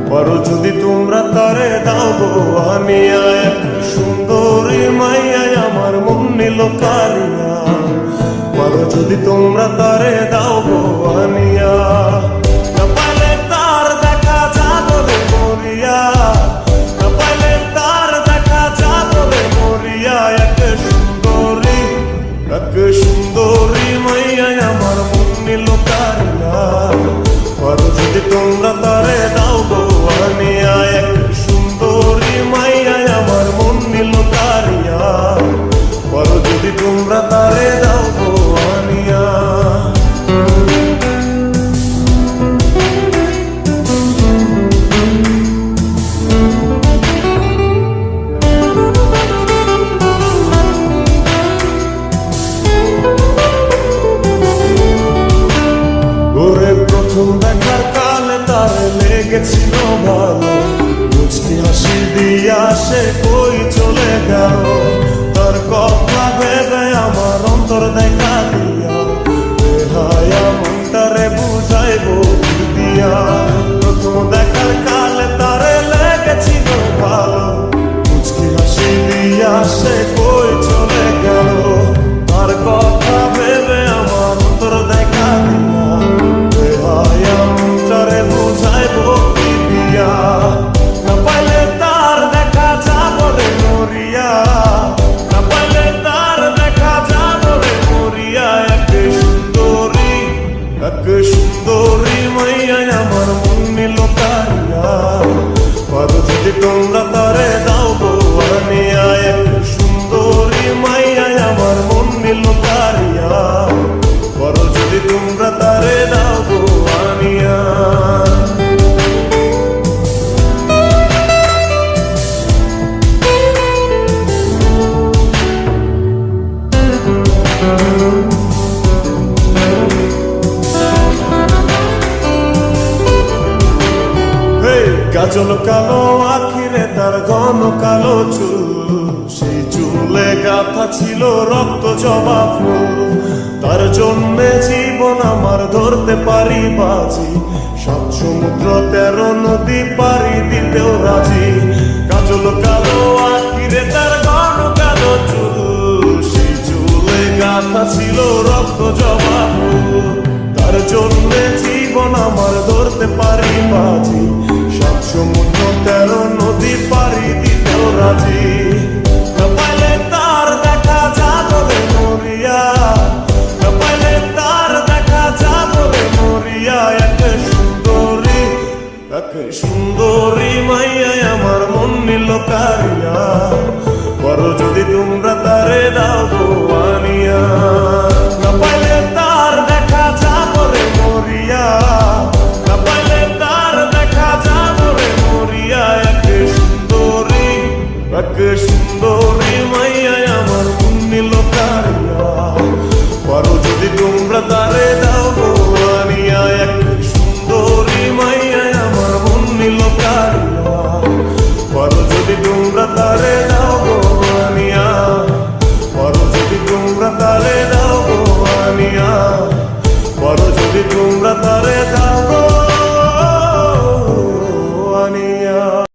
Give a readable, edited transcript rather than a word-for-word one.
পারো যদি তোমরা তারে দাও গো আনিয়া, এক সুন্দরী মাইয়া আমার মন নিল কারিয়া। পারো যদি তোমরা তারে দাও গো আনিয়া, না পাইলে তার দেখা যাবে মরিয়া, না পাইলে তার দেখা যাবে মরিয়া। এক সুন্দরী মাইয়া আমার মন নিল কারিয়া। পারো যদি তোমরা তারে দাও গো আনিয়া, এক সুন্দরী মাইয়া আমার মন নিল কারিয়া। পারো যদি তোমরা তারে দাও গো আনিয়া। প্রথম দেখার কালে তারে লেগেছিল ভালো, মুচকি হাসি দিয়া সে কই চলে গেল। তার কথা ভেবে আমার অন্তর দেখা দিয়া, বেহায়া মনটারে বুঝাইব দিয়া। প্রথম দেখার কালে তারে লেগেছিল ভালো, মুচকি হাসি দিয়া সে কই চলে গেল। তার কথা ভেবে আমার অন্তর দেখা দিয়া, বুঝাইব কি দিয়া। না পাইলে তার দেখা যাবে মরিয়া, না পাইলে তার দেখা যাবে মরিয়া। এক সুন্দরী মাইয়া আমার মন নিল কারিয়া। পারো যদি তোমরা তারে দাও গো আনিয়া, এক সুন্দরী মাইয়া আমার মন নিল কারিয়া। পারো যদি তোমরা তারে দাও গো আনিয়া। কাজল কালো আখিরে তার ঘন কালো চুল, সেই চুলে গাথা ছিল রক্ত জবা ফুল। তার জন্যে জীবন আমার ধরতে পারি বাজি, 7 সমুদ্র 13 নদী পারি দিতেও রাজি। কাজল কালো আখিরে তার ঘন কালো চুল, সেই চুলে গাথা ছিল রক্ত জবা ফুল। তার জন্যে জীবন আমার ধরতে পারি বাজি, 7 সমুদ্র 13 নদী পারি দিতেও রাজি। না পাইলে তার দেখা যাবে মরিয়া, না পাইলে তার দেখা যাবে মরিয়া। এক সুন্দরী মাইয়া আমার মন নিল কারিয়া। পারো যদি তোমরা তারে দাও গো আনিয়া, না পাইলে তার দেখা যাবে মরিয়া, না পাইলে তার দেখা যাবে মরিয়া। এক সুন্দরী